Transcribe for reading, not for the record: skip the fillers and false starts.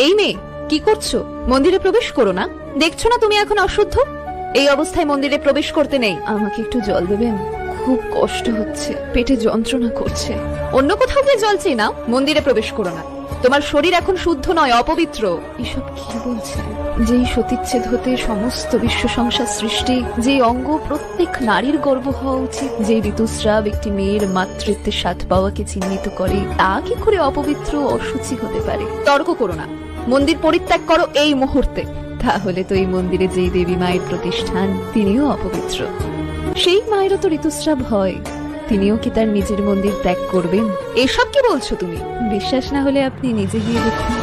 এই মেয়ে, কি করছো? মন্দিরে প্রবেশ করো না। দেখছো না তুমি এখন অশুদ্ধ? এই অবস্থায় মন্দিরে প্রবেশ করতে নেই। আমাকে একটু জল দেবেন? খুব কষ্ট হচ্ছে, পেটে যন্ত্রণা করছে। অন্য কোথাও গিয়ে জল চেয়ে নাও, মন্দিরে প্রবেশ করো না। তোমার শরীর এখন শুদ্ধ নয়, অপবিত্র। এসব কি বলছে? যেই সতীচ্ছেদ হতে সমস্ত বিশ্ব সংসার সৃষ্টি, যেই অঙ্গ প্রত্যেক নারীর গর্ব হওয়া উচিত, যে ঋতুস্রাব একটি মেয়ের মাতৃত্বের স্বাদ পাওয়াকে চিহ্নিত করে, তা কি করে অপবিত্র অশুচি হতে পারে? তর্ক করো না, মন্দির পরিত্যাগ করো এই মুহূর্তে। তাহলে তো এই মন্দিরে যেই দেবী মায়ের প্রতিষ্ঠান, তিনিও অপবিত্র। সেই মায়েরও তো ঋতুস্রাব হয়, তিনিও কি তার নিজের মন্দির ত্যাগ করবেন? এসব কি বলছো তুমি? বিশ্বাস না হলে আপনি নিজে গিয়ে দেখুন।